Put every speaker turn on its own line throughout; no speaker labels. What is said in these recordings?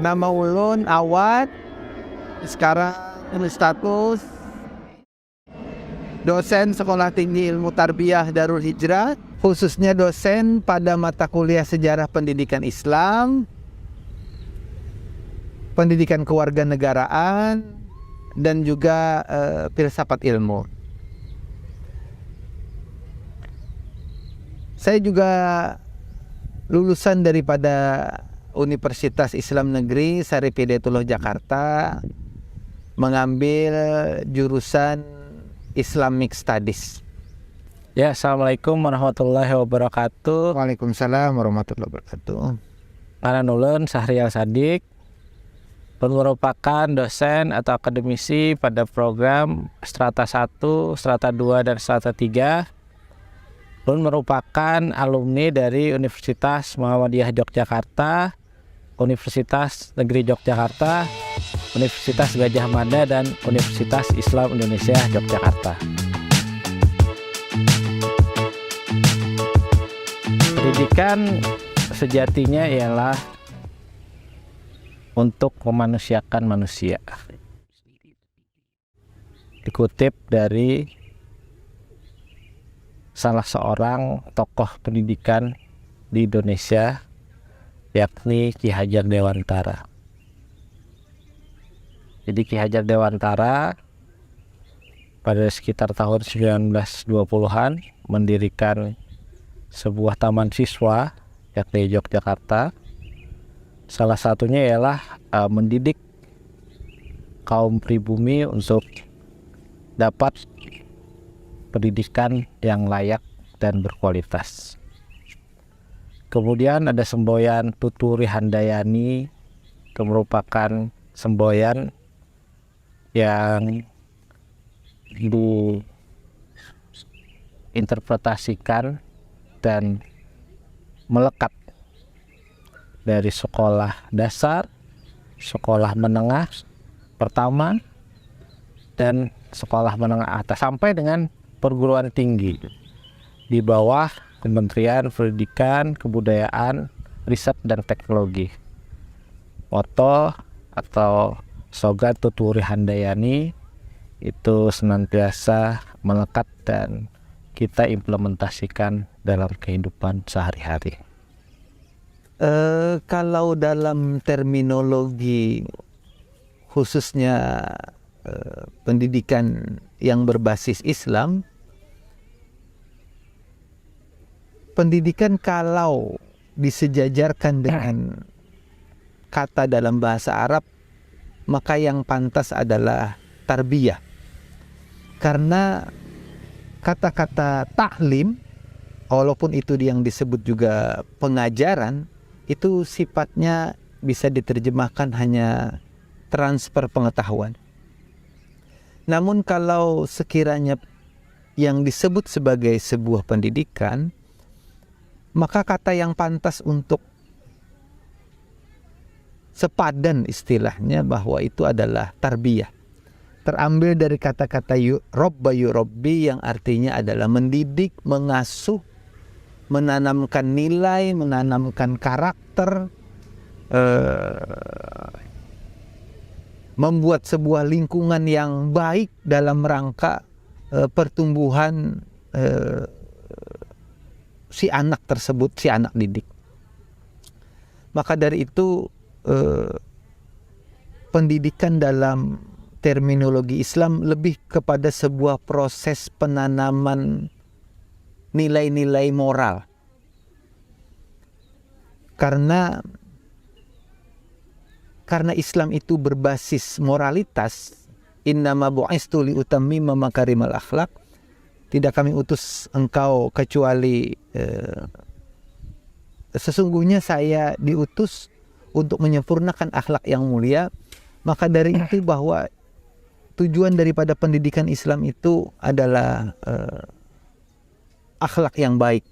Nama ulun Awad, sekarang status dosen Sekolah Tinggi Ilmu Tarbiyah Darul Hijrah, khususnya dosen pada mata kuliah Sejarah Pendidikan Islam, Pendidikan Kewarganegaraan, dan juga filsafat ilmu. Saya juga lulusan daripada Universitas Islam Negeri Syarif Hidayatullah Jakarta, mengambil jurusan Islamic Studies.
Ya, Assalamualaikum warahmatullahi wabarakatuh.
Waalaikumsalam warahmatullahi wabarakatuh.
Ngaran ulun Sahrial Sadik, merupakan dosen atau akademisi pada program Strata 1, Strata 2, dan Strata 3. Ulun merupakan alumni dari Universitas Muhammadiyah Yogyakarta, Universitas Negeri Yogyakarta, Universitas Gadjah Mada, dan Universitas Islam Indonesia Yogyakarta. Pendidikan sejatinya ialah untuk memanusiakan manusia. Dikutip dari salah seorang tokoh pendidikan di Indonesia, yakni Ki Hajar Dewantara. Jadi Ki Hajar Dewantara pada sekitar tahun 1920-an mendirikan sebuah taman siswa, yakni Yogyakarta. Salah satunya ialah mendidik kaum pribumi untuk dapat pendidikan yang layak dan berkualitas. Kemudian ada semboyan Tuturi Handayani, itu merupakan semboyan yang diinterpretasikan dan melekat dari sekolah dasar, sekolah menengah pertama, dan sekolah menengah atas sampai dengan perguruan tinggi di bawah Kementerian Pendidikan, Kebudayaan, Riset, dan Teknologi. Moto atau slogan Tuturi Handayani itu senantiasa melekat dan kita implementasikan dalam kehidupan sehari-hari.
Kalau dalam terminologi khususnya pendidikan yang berbasis Islam, pendidikan kalau disejajarkan dengan kata dalam bahasa Arab, maka yang pantas adalah tarbiyah. Karena kata-kata taklim, walaupun itu yang disebut juga pengajaran, itu sifatnya bisa diterjemahkan hanya transfer pengetahuan. Namun kalau sekiranya yang disebut sebagai sebuah pendidikan, maka kata yang pantas untuk sepadan istilahnya bahwa itu adalah tarbiyah. Terambil dari kata-kata robba yurabbi yang artinya adalah mendidik, mengasuh, menanamkan nilai, menanamkan karakter, membuat sebuah lingkungan yang baik dalam rangka pertumbuhan si anak tersebut, si anak didik. Maka dari itu pendidikan dalam terminologi Islam lebih kepada sebuah proses penanaman nilai-nilai moral. Karena Islam itu berbasis moralitas, innama bu'istu li utammima makarimal akhlak, tidak kami utus engkau kecuali sesungguhnya saya diutus untuk menyempurnakan akhlak yang mulia. Maka dari itu bahwa tujuan daripada pendidikan Islam itu adalah akhlak yang baik,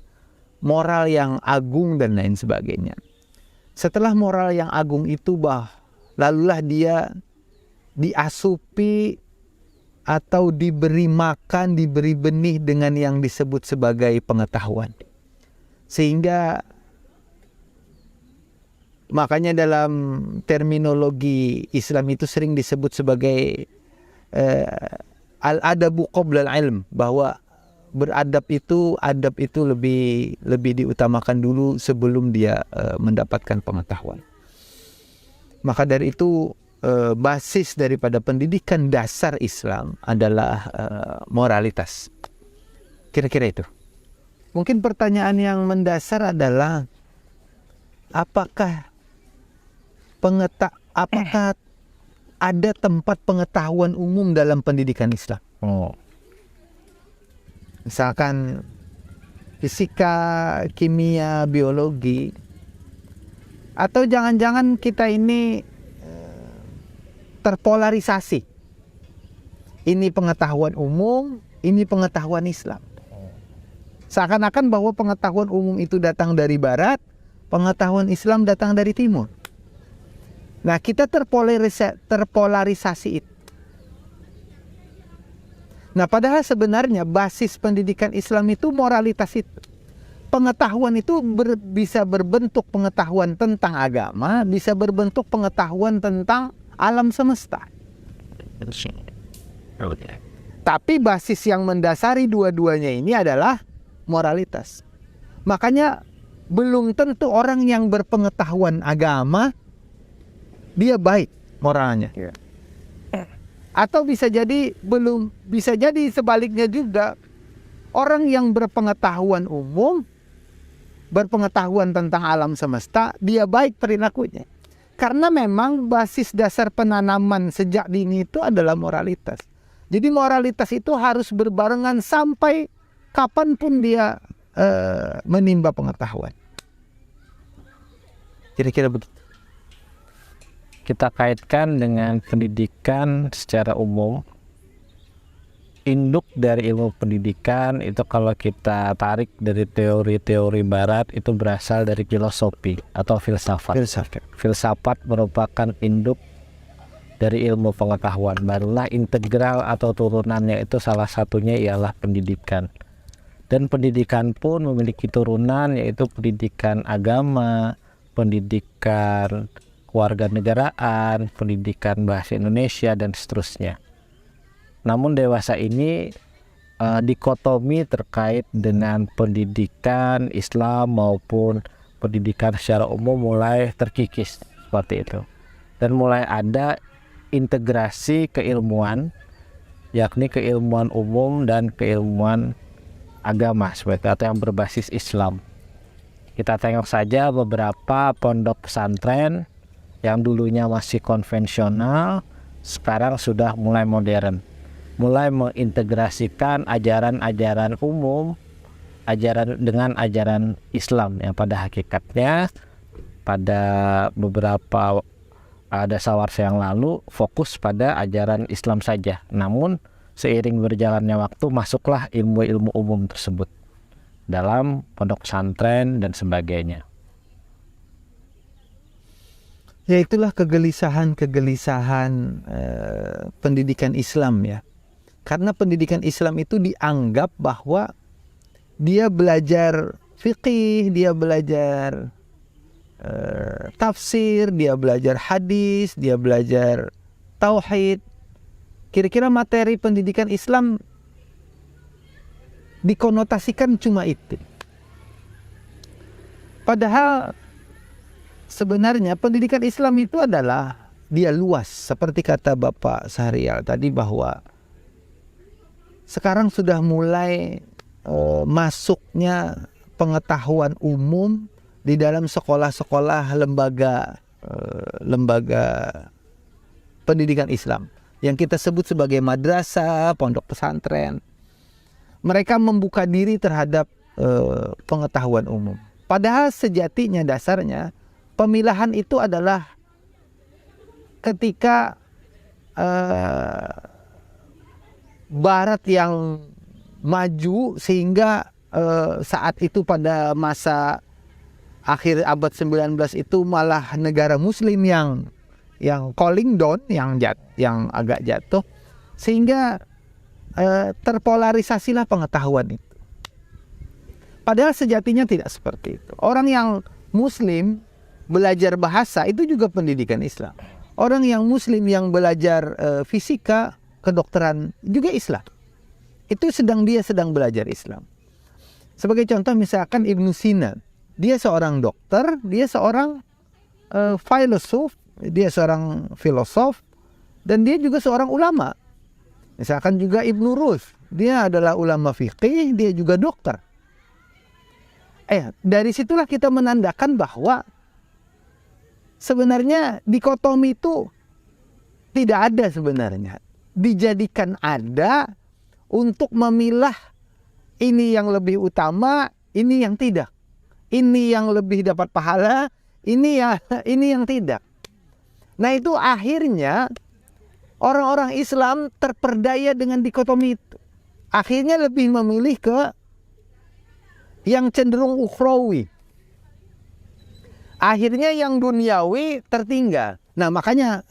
moral yang agung, dan lain sebagainya. Setelah moral yang agung itu lalulah dia diasupi atau diberi makan, diberi benih dengan yang disebut sebagai pengetahuan. Sehingga Makanya dalam terminologi Islam itu sering disebut sebagai al-adabu qoblal ilm, bahwa adab itu lebih diutamakan dulu sebelum dia mendapatkan pengetahuan. Maka dari itu basis daripada pendidikan dasar Islam adalah moralitas. Kira-kira itu. Mungkin pertanyaan yang mendasar adalah apakah ada tempat pengetahuan umum dalam pendidikan Islam? Misalkan fisika, kimia, biologi, atau jangan-jangan kita ini terpolarisasi. Ini pengetahuan umum, ini pengetahuan Islam. Seakan-akan bahwa pengetahuan umum itu datang dari barat, pengetahuan Islam datang dari timur. Nah, kita terpolarisasi itu. Nah, padahal sebenarnya basis pendidikan Islam itu moralitas itu. Pengetahuan itu bisa berbentuk pengetahuan tentang agama, bisa berbentuk pengetahuan tentang alam semesta. Tapi basis yang mendasari dua-duanya ini adalah moralitas. Makanya belum tentu orang yang berpengetahuan agama dia baik moralnya. Atau bisa jadi sebaliknya juga, orang yang berpengetahuan umum, berpengetahuan tentang alam semesta, dia baik perilakunya. Karena memang basis dasar penanaman sejak dini itu adalah moralitas. Jadi moralitas itu harus berbarengan sampai kapanpun dia menimba pengetahuan. Kira-kira begitu.
Kita kaitkan dengan pendidikan secara umum. Induk dari ilmu pendidikan itu kalau kita tarik dari teori-teori barat itu berasal dari filosofi atau filsafat. Filsafat merupakan induk dari ilmu pengetahuan. Barulah integral atau turunannya itu salah satunya ialah pendidikan. Dan pendidikan pun memiliki turunan, yaitu pendidikan agama, pendidikan kewarganegaraan, pendidikan bahasa Indonesia, dan seterusnya. Namun dewasa ini dikotomi terkait dengan pendidikan Islam maupun pendidikan secara umum mulai terkikis seperti itu. Dan mulai ada integrasi keilmuan, yakni keilmuan umum dan keilmuan agama seperti itu, atau yang berbasis Islam. Kita tengok saja beberapa pondok pesantren yang dulunya masih konvensional, sekarang sudah mulai modern, mulai mengintegrasikan ajaran-ajaran umum, ajaran dengan ajaran Islam yang pada hakikatnya pada beberapa dasawarsa yang lalu fokus pada ajaran Islam saja. Namun seiring berjalannya waktu masuklah ilmu-ilmu umum tersebut dalam pondok pesantren dan sebagainya.
Ya, itulah kegelisahan pendidikan Islam ya. Karena pendidikan Islam itu dianggap bahwa dia belajar fikih, dia belajar tafsir, dia belajar hadis, dia belajar tauhid. Kira-kira materi pendidikan Islam dikonotasikan cuma itu. Padahal sebenarnya pendidikan Islam itu adalah dia luas, seperti kata Bapak Sahrial tadi, bahwa sekarang sudah mulai masuknya pengetahuan umum di dalam sekolah-sekolah lembaga pendidikan Islam yang kita sebut sebagai madrasah, pondok pesantren. Mereka membuka diri terhadap pengetahuan umum. Padahal sejatinya dasarnya pemilahan itu adalah ketika Barat yang maju, sehingga saat itu pada masa akhir abad 19 itu malah negara Muslim yang calling down, yang agak jatuh, sehingga terpolarisasilah pengetahuan itu. Padahal sejatinya tidak seperti itu. Orang yang Muslim belajar bahasa itu juga pendidikan Islam. Orang yang muslim yang belajar fisika, kedokteran juga Islam. Itu dia sedang belajar Islam. Sebagai contoh misalkan Ibnu Sina, dia seorang dokter, dia seorang filosof, dia seorang filosof, dan dia juga seorang ulama. Misalkan juga Ibnu Rus, dia adalah ulama fikih, dia juga dokter. Dari situlah kita menandakan bahwa sebenarnya dikotomi itu tidak ada sebenarnya. Dijadikan ada untuk memilah ini yang lebih utama, ini yang tidak. Ini yang lebih dapat pahala, ini yang tidak. Nah, itu akhirnya orang-orang Islam terperdaya dengan dikotomi itu. Akhirnya lebih memilih ke yang cenderung ukhrawi. Akhirnya yang duniawi tertinggal. Nah, makanya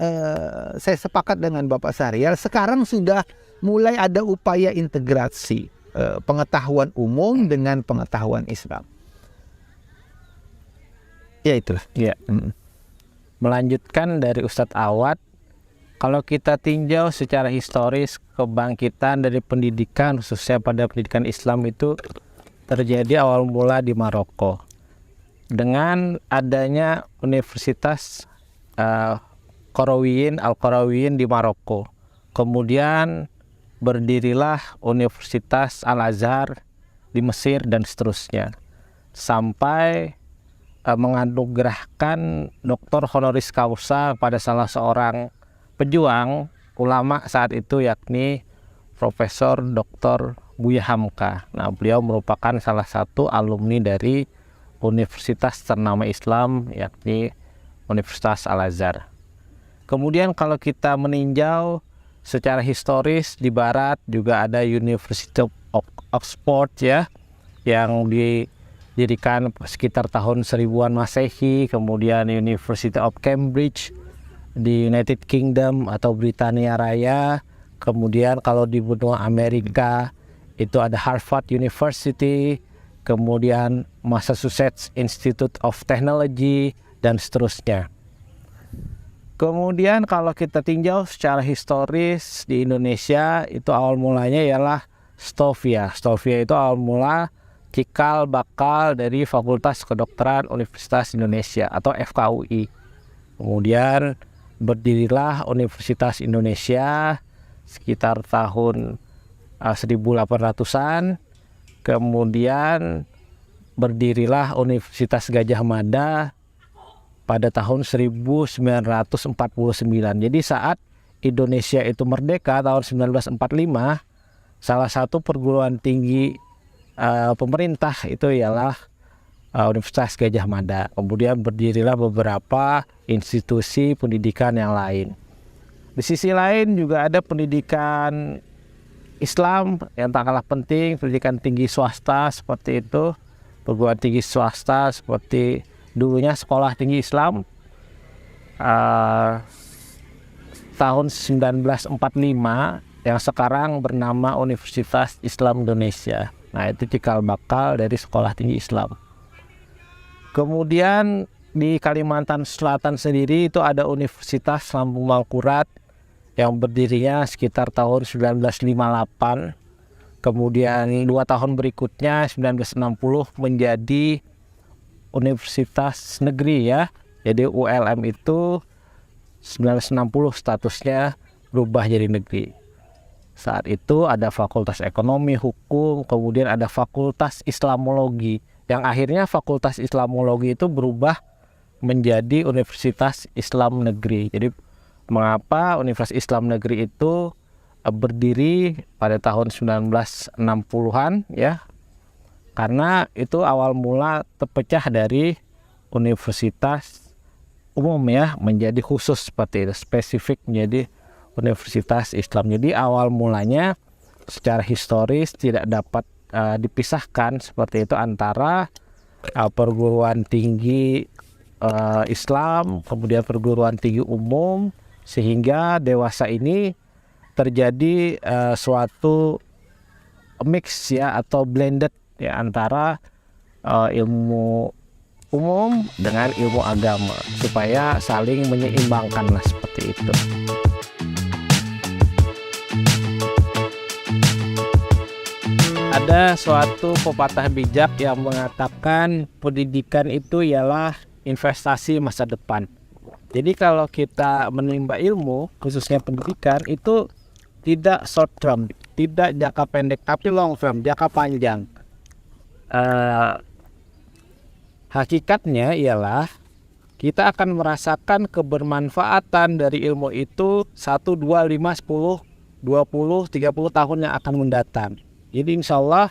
saya sepakat dengan Bapak Syahrial, sekarang sudah mulai ada upaya integrasi pengetahuan umum dengan pengetahuan Islam. Ya itulah.
Ya. Melanjutkan dari Ustadz Awad, kalau kita tinjau secara historis kebangkitan dari pendidikan khususnya pada pendidikan Islam itu terjadi awal mula di Maroko dengan adanya Universitas Al-Qarawiyyin di Maroko. Kemudian berdirilah Universitas Al-Azhar di Mesir dan seterusnya, sampai menganugerahkan Dr. honoris causa pada salah seorang pejuang ulama saat itu, yakni Profesor Dr. Buya Hamka. Nah, beliau merupakan salah satu alumni dari universitas ternama Islam, yakni Universitas Al-Azhar. Kemudian kalau kita meninjau secara historis di Barat juga ada University of Oxford ya, yang didirikan sekitar tahun 1000-an Masehi. Kemudian University of Cambridge di United Kingdom atau Britania Raya. Kemudian kalau di benua Amerika itu ada Harvard University, kemudian Massachusetts Institute of Technology, dan seterusnya. Kemudian kalau kita tinjau secara historis di Indonesia, itu awal mulanya ialah Stovia. Stovia itu awal mula cikal bakal dari Fakultas Kedokteran Universitas Indonesia atau FKUI. Kemudian berdirilah Universitas Indonesia sekitar tahun 1800-an. Kemudian berdirilah Universitas Gadjah Mada pada tahun 1949. Jadi saat Indonesia itu merdeka tahun 1945, salah satu perguruan tinggi pemerintah itu ialah Universitas Gadjah Mada. Kemudian berdirilah beberapa institusi pendidikan yang lain. Di sisi lain juga ada pendidikan Islam yang tak kalah penting, pendidikan tinggi swasta seperti itu, perguruan tinggi swasta seperti dulunya Sekolah Tinggi Islam tahun 1945 yang sekarang bernama Universitas Islam Indonesia. Nah, itu cikal bakal dari Sekolah Tinggi Islam. Kemudian di Kalimantan Selatan sendiri itu ada Universitas Lambung Mangkurat yang berdirinya sekitar tahun 1958. Kemudian 2 tahun berikutnya 1960 menjadi Universitas Negeri ya. Jadi ULM itu 1960 statusnya berubah jadi negeri. Saat itu ada Fakultas Ekonomi, Hukum, kemudian ada Fakultas Islamologi, yang akhirnya Fakultas Islamologi itu berubah menjadi Universitas Islam Negeri. Jadi mengapa Universitas Islam Negeri itu berdiri pada tahun 1960-an ya? Karena itu awal mula terpecah dari universitas umum ya, menjadi khusus seperti itu, spesifik menjadi Universitas Islam. Jadi awal mulanya secara historis tidak dapat dipisahkan seperti itu antara perguruan tinggi Islam, kemudian perguruan tinggi umum, sehingga dewasa ini terjadi suatu mix ya, atau blended ya, antara ilmu umum dengan ilmu agama supaya saling menyeimbangkan lah, seperti itu. Ada suatu pepatah bijak yang mengatakan pendidikan itu ialah investasi masa depan. Jadi kalau kita menimba ilmu, khususnya pendidikan, itu tidak short term, tidak jangka pendek, tapi long term, jangka panjang. Hakikatnya ialah kita akan merasakan kebermanfaatan dari ilmu itu 1, 2, 5, 10, 20, 30 tahun yang akan mendatang. Jadi insya Allah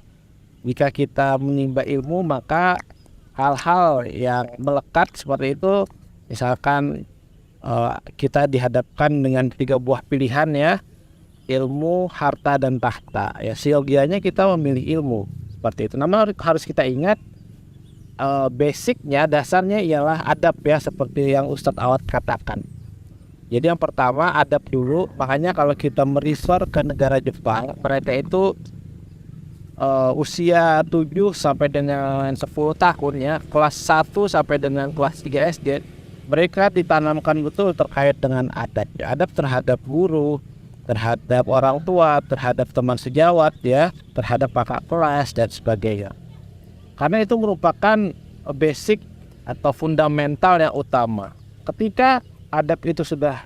jika kita menimba ilmu, maka hal-hal yang melekat seperti itu, misalkan kita dihadapkan dengan 3 buah pilihan ya, ilmu, harta, dan tahta. Ya, siogianya kita memilih ilmu seperti itu. Namun harus kita ingat basicnya, dasarnya ialah adab ya, seperti yang Ustadz Awad katakan. Jadi yang pertama adab dulu. Makanya kalau kita merefer ke negara Jepang, mereka itu usia 7 sampai dengan 10 tahun ya, kelas 1 sampai dengan kelas 3 SD, mereka ditanamkan betul terkait dengan adab. Adab terhadap guru, terhadap orang tua, terhadap teman sejawat ya, terhadap kakak kelas dan sebagainya. Karena itu merupakan basic atau fundamental yang utama. Ketika adab itu sudah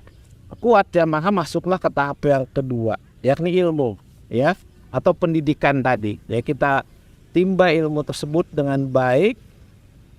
kuat ya, maka masuklah ke tahap yang kedua, yakni ilmu ya, atau pendidikan tadi. Ya, kita timba ilmu tersebut dengan baik.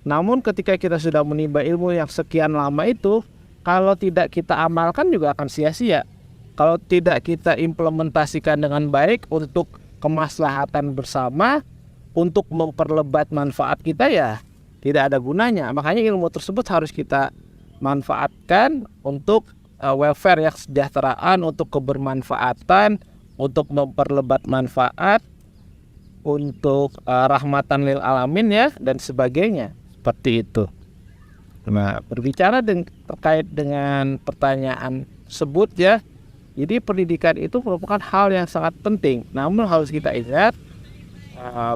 Namun ketika kita sudah menimba ilmu yang sekian lama itu, kalau tidak kita amalkan juga akan sia-sia. Kalau tidak kita implementasikan dengan baik untuk kemaslahatan bersama, untuk memperlebat manfaat kita, ya tidak ada gunanya. Makanya ilmu tersebut harus kita manfaatkan untuk welfare ya, kesejahteraan, untuk kebermanfaatan, untuk memperlebat manfaat, untuk rahmatan lil alamin ya, dan sebagainya, seperti itu. Nah, berbicara terkait dengan pertanyaan tersebut ya, jadi pendidikan itu merupakan hal yang sangat penting. Namun harus kita ingat,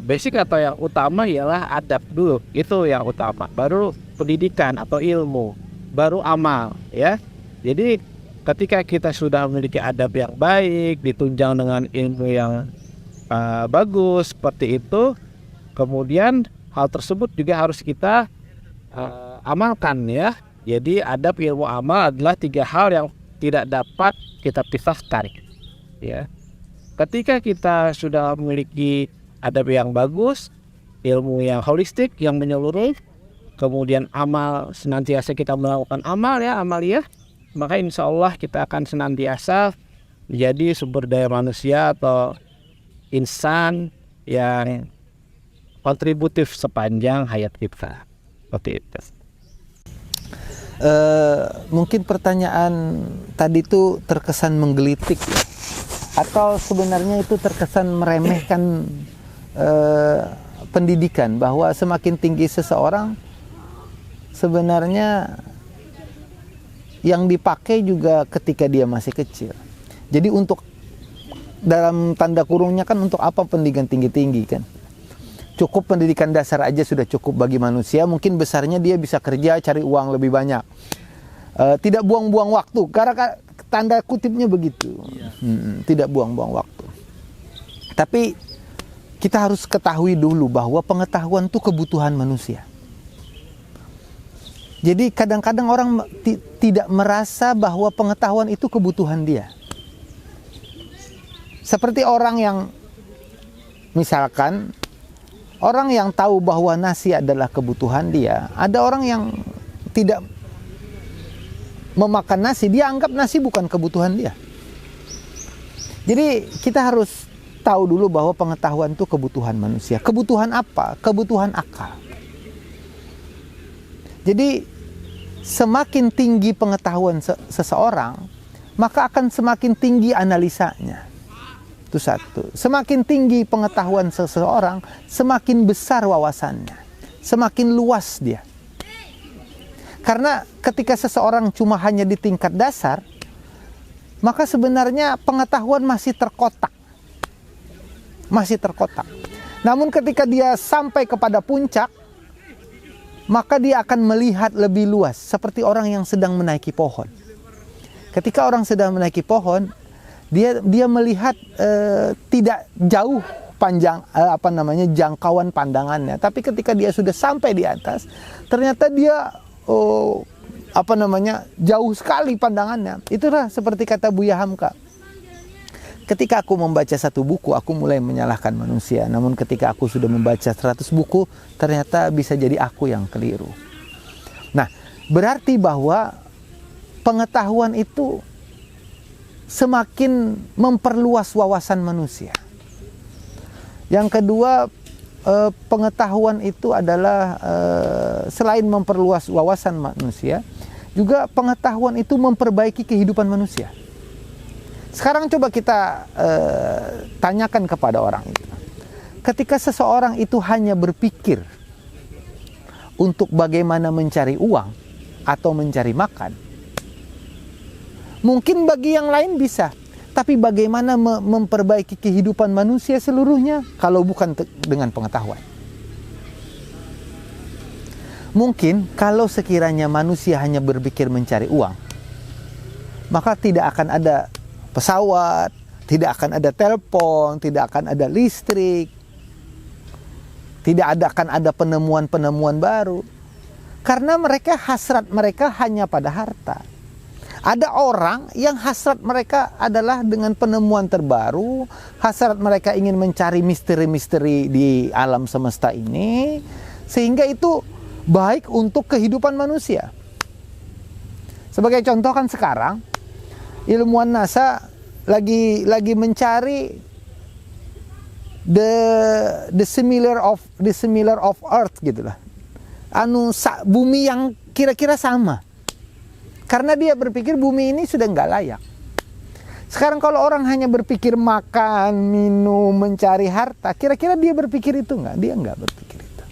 basic atau yang utama ialah adab dulu, itu yang utama. Baru pendidikan atau ilmu, baru amal ya. Jadi ketika kita sudah memiliki adab yang baik, ditunjang dengan ilmu yang bagus seperti itu, kemudian hal tersebut juga harus kita amalkan ya. Jadi adab, ilmu, amal adalah 3 hal yang tidak dapat kita pisahkan ya. Ketika kita sudah memiliki adab yang bagus, ilmu yang holistik, yang menyeluruh, kemudian amal, senantiasa kita melakukan amal ya, amaliyah, maka insya Allah kita akan senantiasa menjadi sumber daya manusia atau insan yang kontributif sepanjang hayat kita. Seperti itu.
Mungkin pertanyaan tadi itu terkesan menggelitik ya, atau sebenarnya itu terkesan meremehkan pendidikan, bahwa semakin tinggi seseorang sebenarnya yang dipakai juga ketika dia masih kecil. Jadi untuk, dalam tanda kurungnya kan, untuk apa pendidikan tinggi-tinggi kan? Cukup pendidikan dasar aja sudah cukup bagi manusia. Mungkin besarnya dia bisa kerja, cari uang lebih banyak, tidak buang-buang waktu. Karena tanda kutipnya begitu, tidak buang-buang waktu. Tapi kita harus ketahui dulu bahwa pengetahuan itu kebutuhan manusia. Jadi kadang-kadang orang tidak merasa bahwa pengetahuan itu kebutuhan dia. Seperti orang yang, misalkan, orang yang tahu bahwa nasi adalah kebutuhan dia. Ada orang yang tidak memakan nasi, dia anggap nasi bukan kebutuhan dia. Jadi kita harus tahu dulu bahwa pengetahuan itu kebutuhan manusia. Kebutuhan apa? Kebutuhan akal. Jadi semakin tinggi pengetahuan seseorang, maka akan semakin tinggi analisanya. Itu satu. Semakin tinggi pengetahuan seseorang, semakin besar wawasannya, semakin luas dia. Karena ketika seseorang cuma hanya di tingkat dasar, maka sebenarnya pengetahuan masih terkotak. Namun ketika dia sampai kepada puncak, maka dia akan melihat lebih luas seperti orang yang sedang menaiki pohon. Ketika orang sedang menaiki pohon, dia melihat tidak jauh panjang jangkauan pandangannya, tapi ketika dia sudah sampai di atas, ternyata dia jauh sekali pandangannya. Itulah seperti kata Buya Hamka. Ketika aku membaca satu buku, aku mulai menyalahkan manusia. Namun ketika aku sudah membaca 100 buku, ternyata bisa jadi aku yang keliru. Nah, berarti bahwa pengetahuan itu semakin memperluas wawasan manusia. Yang kedua, pengetahuan itu adalah selain memperluas wawasan manusia, juga pengetahuan itu memperbaiki kehidupan manusia. Sekarang coba kita tanyakan kepada orang itu. Ketika seseorang itu hanya berpikir untuk bagaimana mencari uang atau mencari makan, mungkin bagi yang lain bisa. Tapi bagaimana memperbaiki kehidupan manusia seluruhnya kalau bukan dengan pengetahuan? Mungkin kalau sekiranya manusia hanya berpikir mencari uang, maka tidak akan ada pesawat, tidak akan ada telepon, tidak akan ada listrik, tidak akan ada penemuan-penemuan baru. Karena hasrat mereka hanya pada harta. Ada orang yang hasrat mereka adalah dengan penemuan terbaru, hasrat mereka ingin mencari misteri-misteri di alam semesta ini, sehingga itu baik untuk kehidupan manusia. Sebagai contoh kan sekarang, ilmuwan NASA lagi mencari the similar of Earth gitulah. Bumi yang kira-kira sama. Karena dia berpikir bumi ini sudah nggak layak. Sekarang kalau orang hanya berpikir makan, minum, mencari harta, kira-kira dia berpikir itu nggak? Dia nggak berpikir itu.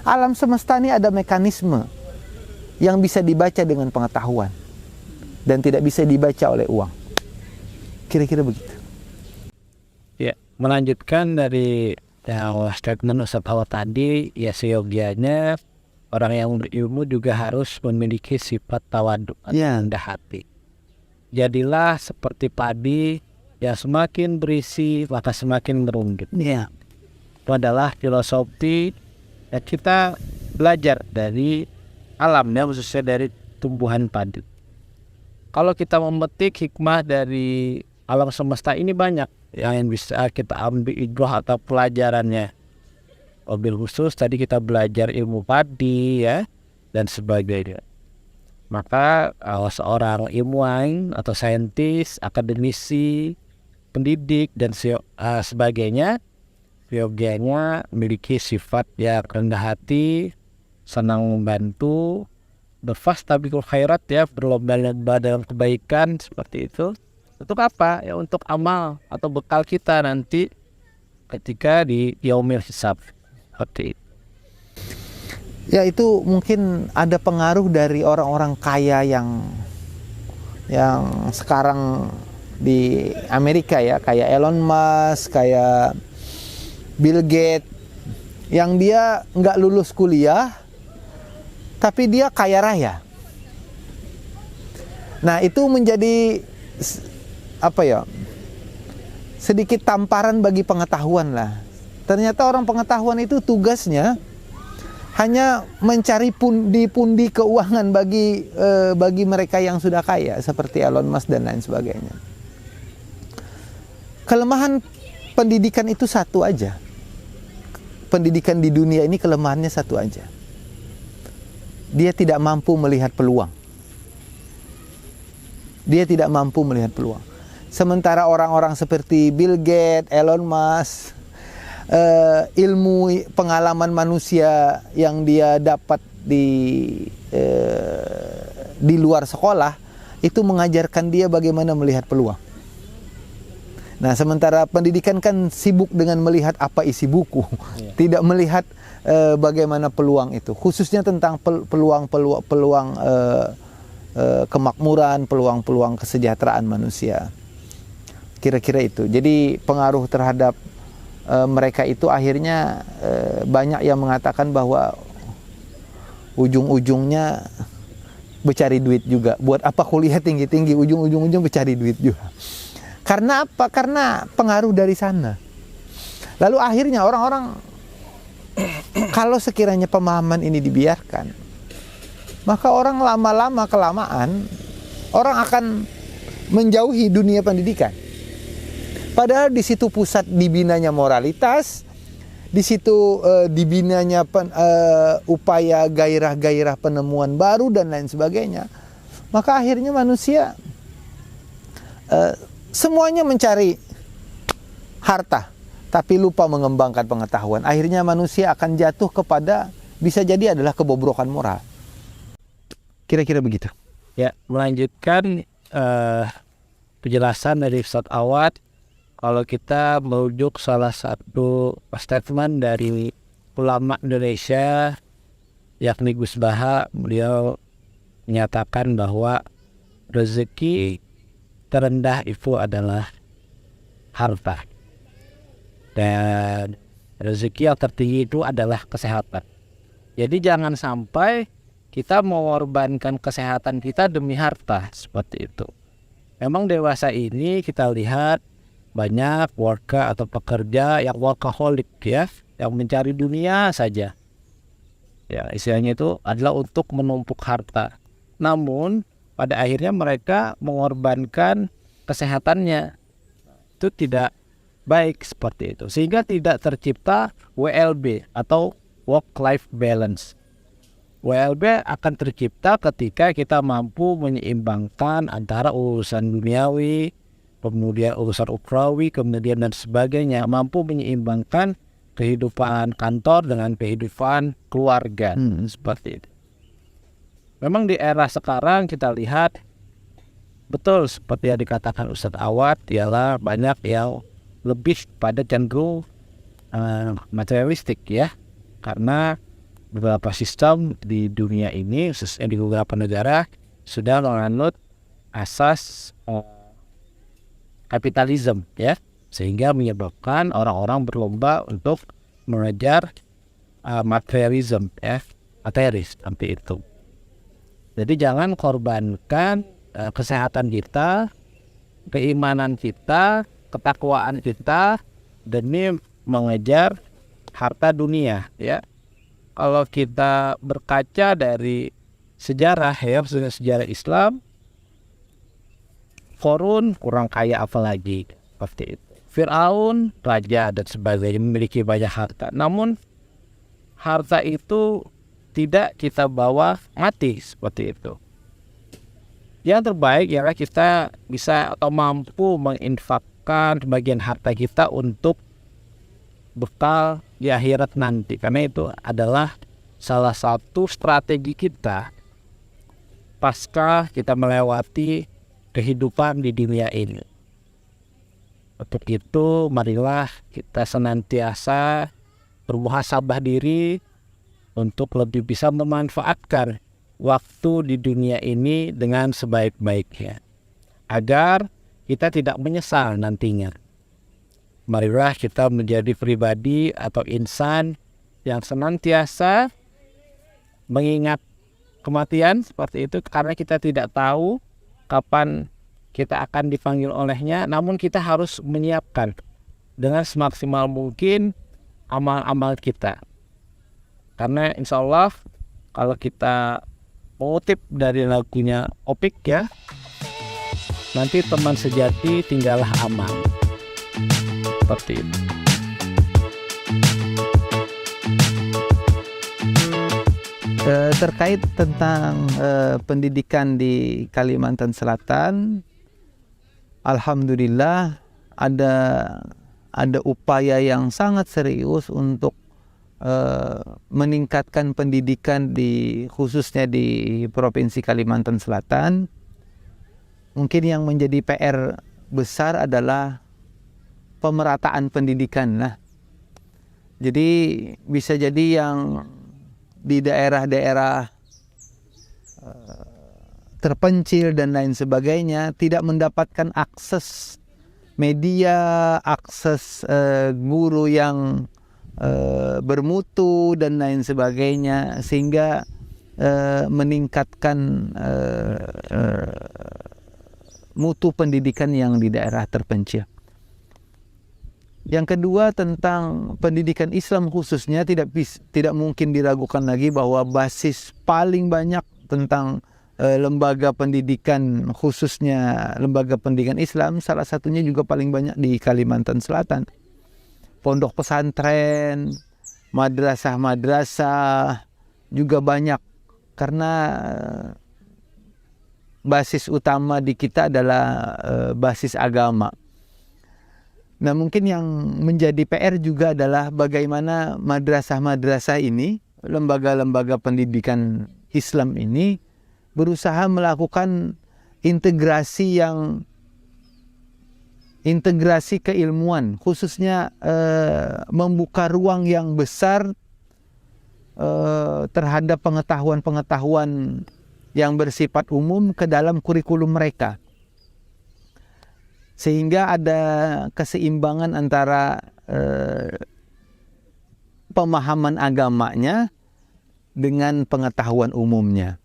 Alam semesta ini ada mekanisme yang bisa dibaca dengan pengetahuan dan tidak bisa dibaca oleh uang. Kira-kira begitu.
Ya, melanjutkan dari statement Ustaz Awad tadi, ya seyogianya orang yang berilmu juga harus memiliki sifat tawadhu atau rendah hati. Jadilah seperti padi yang semakin berisi maka semakin merunggit.
Ya.
Itu adalah filosofi yang kita belajar dari alam, ya, khususnya dari tumbuhan padi. Kalau kita memetik hikmah dari alam semesta ini banyak yang bisa kita ambil ibrah atau pelajarannya. Mobil khusus tadi kita belajar ilmu padi, ya, dan sebagainya. Maka seorang ilmuwan atau saintis, akademisi, pendidik dan sebagainya, yogianya memiliki sifat yang rendah hati, senang membantu, berfastabiqul khairat, ya, berlomba-lomba dalam kebaikan, seperti itu. Untuk apa? Ya, untuk amal atau bekal kita nanti ketika di yaumil hisab. Seperti itu.
Ya, itu mungkin ada pengaruh dari orang-orang kaya yang sekarang di Amerika, ya, kayak Elon Musk, kayak Bill Gates, yang dia nggak lulus kuliah tapi dia kaya raya. Nah, itu menjadi sedikit tamparan bagi pengetahuan lah. Ternyata orang pengetahuan itu tugasnya hanya mencari pundi-pundi keuangan bagi mereka yang sudah kaya seperti Elon Musk dan lain sebagainya. Kelemahan pendidikan itu satu aja. Pendidikan di dunia ini kelemahannya satu aja. Dia tidak mampu melihat peluang. Dia tidak mampu melihat peluang. Sementara orang-orang seperti Bill Gates, Elon Musk, ilmu pengalaman manusia yang dia dapat di luar sekolah itu mengajarkan dia bagaimana melihat peluang. Nah, sementara pendidikan kan sibuk dengan melihat apa isi buku, tidak melihat bagaimana peluang itu, khususnya tentang peluang kemakmuran, peluang kesejahteraan manusia. Kira-kira itu. Jadi pengaruh terhadap mereka itu akhirnya banyak yang mengatakan bahwa ujung-ujungnya bercari duit juga. Buat apa kuliah tinggi-tinggi, ujung-ujung bercari duit juga. Karena apa? Karena pengaruh dari sana. Lalu akhirnya orang-orang kalau sekiranya pemahaman ini dibiarkan, maka orang lama-lama kelamaan orang akan menjauhi dunia pendidikan. Padahal di situ pusat dibinanya moralitas, di situ dibinanya upaya gairah-gairah penemuan baru dan lain sebagainya. Maka akhirnya manusia semuanya mencari harta, tapi lupa mengembangkan pengetahuan. Akhirnya manusia akan jatuh kepada bisa jadi adalah kebobrokan moral. Kira-kira begitu.
Ya, melanjutkan penjelasan dari Ustadz Awad. Kalau kita merujuk salah satu statement dari ulama Indonesia, yakni Gus Baha, beliau menyatakan bahwa rezeki terendah itu adalah harta. Dan rezeki yang tertinggi itu adalah kesehatan. Jadi jangan sampai kita mengorbankan kesehatan kita demi harta, seperti itu. Memang dewasa ini kita lihat banyak warga atau pekerja yang workaholic ya, yang mencari dunia saja. Ya, istilahnya itu adalah untuk menumpuk harta. Namun pada akhirnya mereka mengorbankan kesehatannya. Itu tidak baik seperti itu, sehingga tidak tercipta WLB atau work-life balance. WLB akan tercipta ketika kita mampu menyeimbangkan antara urusan duniawi, kemudian urusan ukhrawi, kemudian dan sebagainya, mampu menyeimbangkan kehidupan kantor dengan kehidupan keluarga, seperti itu. Memang di era sekarang kita lihat betul seperti yang dikatakan Ustadz Awad, ialah banyak yang lebih pada cenderung materialistik ya, karena beberapa sistem di dunia ini, khususnya di beberapa negara, sudah menganut asas kapitalisme ya, sehingga menyebabkan orang-orang berlomba untuk mengejar materialisme ya, materis seperti itu. Jadi jangan korbankan kesehatan kita, keimanan kita, ketakwaan kita demi mengejar harta dunia ya. Kalau kita berkaca dari sejarah ya, sejarah Islam, Qarun kurang kaya apalagi seperti itu. Fir'aun raja dan sebagainya, memiliki banyak harta. Namun harta itu tidak kita bawa mati seperti itu. Yang terbaik ialah kita bisa atau mampu menginfakkan bagian harta kita untuk bekal di akhirat nanti, karena itu adalah salah satu strategi kita pasca kita melewati kehidupan di dunia ini. Untuk itu marilah kita senantiasa bermuhasabah diri untuk lebih bisa memanfaatkan waktu di dunia ini dengan sebaik-baiknya, agar kita tidak menyesal nantinya. Marilah kita menjadi pribadi atau insan yang senantiasa mengingat kematian seperti itu, karena kita tidak tahu kapan kita akan dipanggil olehnya. Namun kita harus menyiapkan dengan semaksimal mungkin amal-amal kita, karena insya Allah kalau kita mengutip dari lagunya Opik ya, nanti teman sejati tinggallah amal, seperti itu.
Terkait tentang pendidikan di Kalimantan Selatan, alhamdulillah ada upaya yang sangat serius untuk meningkatkan pendidikan khususnya di Provinsi Kalimantan Selatan. Mungkin yang menjadi PR besar adalah pemerataan pendidikan lah. Jadi bisa jadi yang di daerah-daerah terpencil dan lain sebagainya tidak mendapatkan akses media, akses guru yang bermutu dan lain sebagainya, sehingga meningkatkan mutu pendidikan yang di daerah terpencil. Yang kedua, tentang pendidikan Islam khususnya, tidak mungkin diragukan lagi bahwa basis paling banyak tentang lembaga pendidikan, khususnya lembaga pendidikan Islam, salah satunya juga paling banyak di Kalimantan Selatan. Pondok pesantren, madrasah-madrasah juga banyak, karena basis utama di kita adalah basis agama. Nah, mungkin yang menjadi PR juga adalah bagaimana madrasah-madrasah ini, lembaga-lembaga pendidikan Islam ini berusaha melakukan integrasi keilmuan, khususnya membuka ruang yang besar terhadap pengetahuan-pengetahuan yang bersifat umum ke dalam kurikulum mereka, sehingga ada keseimbangan antara pemahaman agamanya dengan pengetahuan umumnya.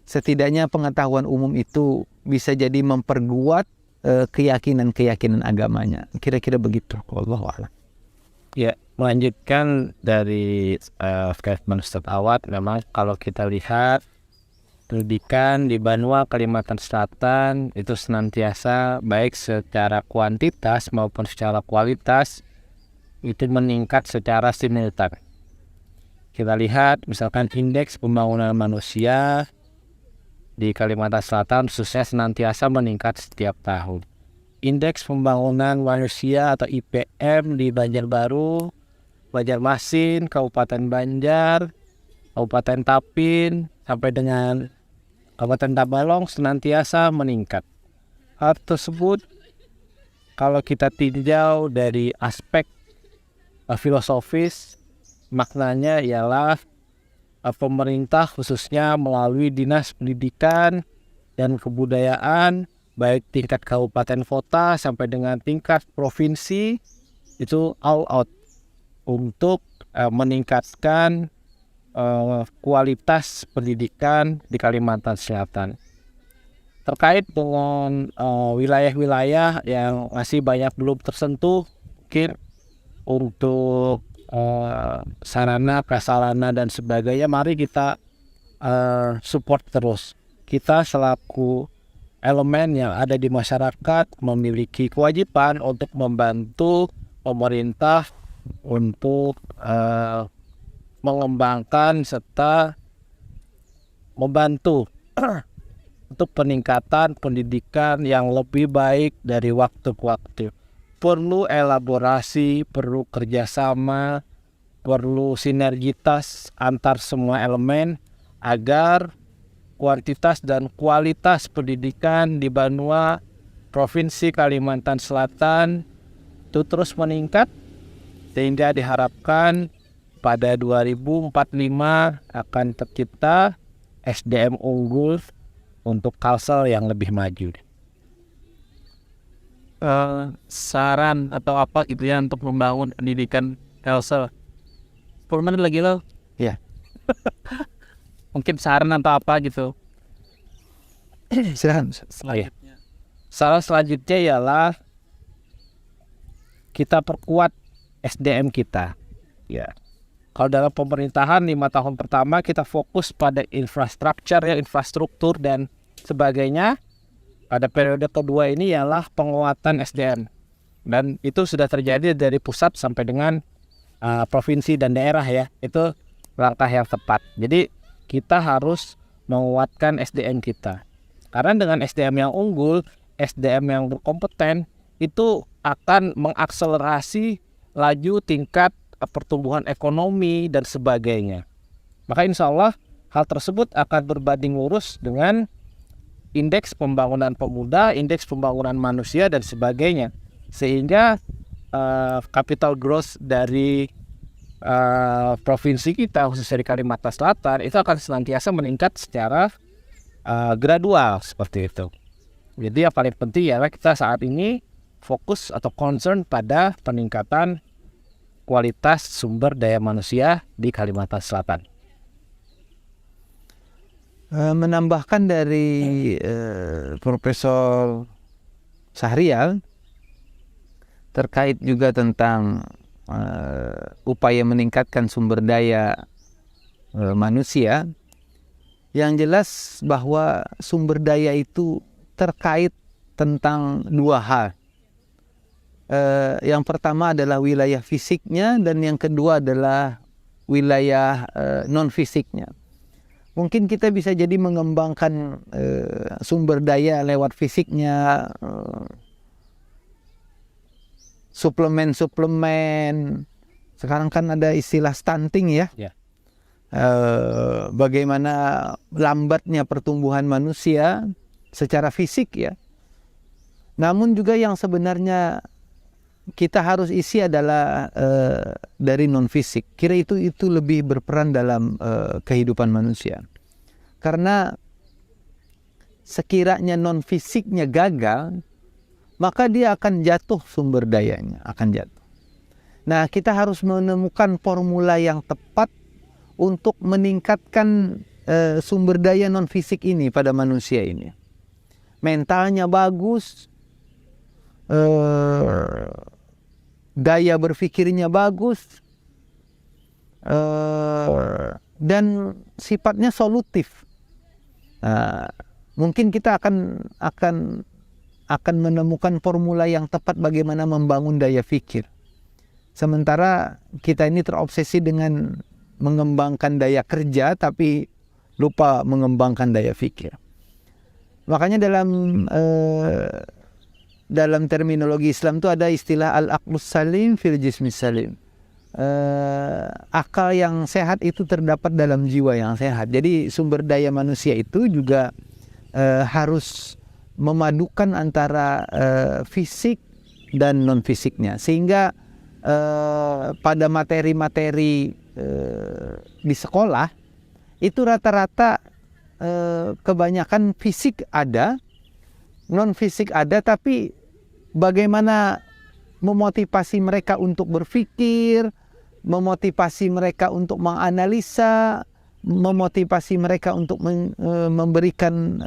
Setidaknya pengetahuan umum itu bisa jadi memperkuat keyakinan-keyakinan agamanya. Kira-kira begitu. Wallahu a'lam.
Ya, melanjutkan dari statement Ustaz Awad, memang kalau kita lihat pendidikan di Banua Kalimantan Selatan itu senantiasa baik secara kuantitas maupun secara kualitas itu meningkat secara simultan. Kita lihat misalkan indeks pembangunan manusia di Kalimantan Selatan khususnya senantiasa meningkat setiap tahun. Indeks pembangunan manusia atau IPM di Banjarbaru, Banjarmasin, Kabupaten Banjar, Kabupaten Tapin sampai dengan Kabupaten Tabalong senantiasa meningkat. Hal tersebut kalau kita tinjau dari aspek filosofis, maknanya ialah pemerintah khususnya melalui Dinas Pendidikan dan Kebudayaan, baik tingkat kabupaten kota sampai dengan tingkat provinsi, itu all out untuk meningkatkan kualitas pendidikan di Kalimantan Selatan. Terkait dengan wilayah-wilayah yang masih banyak belum tersentuh, mungkin untuk sarana, prasarana dan sebagainya, mari kita support terus. Kita selaku elemen yang ada di masyarakat memiliki kewajiban untuk membantu pemerintah untuk mengembangkan serta membantu untuk peningkatan pendidikan yang lebih baik dari waktu ke waktu. Perlu elaborasi, perlu kerjasama, perlu sinergitas antar semua elemen agar kuantitas dan kualitas pendidikan di Banua, Provinsi Kalimantan Selatan itu terus meningkat, sehingga diharapkan pada 2045 akan tercipta SDM unggul untuk Kalsel yang lebih maju.
Saran atau apa gitu ya untuk membangun pendidikan Kalsel? 10 menit lagi loh.
Ya.
Mungkin saran atau apa gitu.
Silakan.
Selanjutnya.
Saran selanjutnya ialah kita perkuat SDM kita. Ya. Kalau dalam pemerintahan 5 tahun pertama kita fokus pada infrastruktur dan sebagainya. Pada periode kedua ini ialah penguatan SDM. Dan itu sudah terjadi dari pusat sampai dengan provinsi dan daerah ya. Itu langkah yang tepat. Jadi kita harus menguatkan SDM kita. Karena dengan SDM yang unggul, SDM yang berkompeten, itu akan mengakselerasi laju tingkat pertumbuhan ekonomi dan sebagainya. Maka insya Allah hal tersebut akan berbanding lurus dengan indeks pembangunan pemuda, indeks pembangunan manusia dan sebagainya. Sehingga capital growth dari provinsi kita khususnya di Kalimantan Selatan itu akan senantiasa meningkat secara gradual seperti itu. Jadi yang paling penting adalah kita saat ini fokus atau concern pada peningkatan kualitas sumber daya manusia di Kalimantan Selatan.
Menambahkan dari Profesor Sahrial terkait juga tentang upaya meningkatkan sumber daya manusia, yang jelas bahwa sumber daya itu terkait tentang dua hal. Yang pertama adalah wilayah fisiknya, dan yang kedua adalah wilayah non fisiknya. Mungkin kita bisa jadi mengembangkan sumber daya lewat fisiknya, suplemen. Sekarang kan ada istilah stunting ya.
Ya.
Bagaimana lambatnya pertumbuhan manusia secara fisik ya. Namun juga yang sebenarnya kita harus isi adalah dari non fisik. Kira itu lebih berperan dalam kehidupan manusia. Karena sekiranya non fisiknya gagal, maka dia akan jatuh, sumber dayanya akan jatuh. Nah, kita harus menemukan formula yang tepat untuk meningkatkan sumber daya non fisik ini pada manusia ini. Mentalnya bagus, daya berpikirnya bagus, dan sifatnya solutif. Mungkin kita akan menemukan formula yang tepat bagaimana membangun daya pikir. Sementara kita ini terobsesi dengan mengembangkan daya kerja, tapi lupa mengembangkan daya pikir. Makanya dalam terminologi Islam itu ada istilah al-aqlus salim fil jismis salim. Akal yang sehat itu terdapat dalam jiwa yang sehat. Jadi sumber daya manusia itu juga harus memadukan antara fisik dan non fisiknya, sehingga pada materi-materi di sekolah itu rata-rata kebanyakan fisik ada, non fisik ada, tapi bagaimana memotivasi mereka untuk berpikir, memotivasi mereka untuk menganalisa, memotivasi mereka untuk memberikan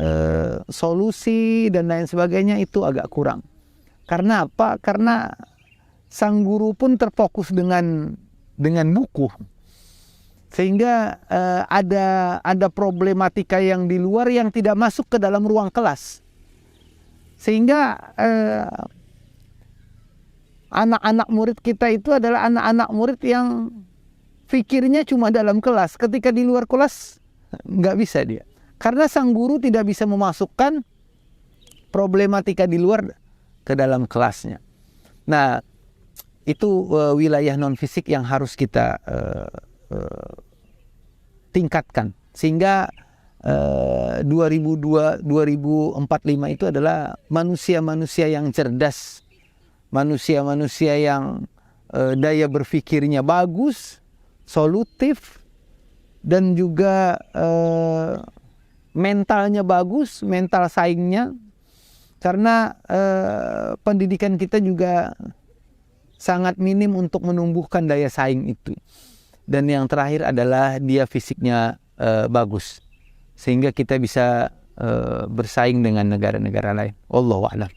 solusi dan lain sebagainya, itu agak kurang. Karena apa? Karena sang guru pun terfokus dengan buku, sehingga ada problematika yang di luar yang tidak masuk ke dalam ruang kelas, sehingga anak-anak murid kita itu adalah anak-anak murid yang pikirnya cuma dalam kelas. Ketika di luar kelas nggak bisa dia, karena sang guru tidak bisa memasukkan problematika di luar ke dalam kelasnya. Nah, itu wilayah non fisik yang harus kita tingkatkan, sehingga 2045 itu adalah manusia-manusia yang cerdas, manusia-manusia yang daya berpikirnya bagus, solutif, dan juga mentalnya bagus, mental saingnya. Karena pendidikan kita juga sangat minim untuk menumbuhkan daya saing itu. Dan yang terakhir adalah dia fisiknya bagus, sehingga kita bisa bersaing dengan negara-negara lain. Wallahu a'lam.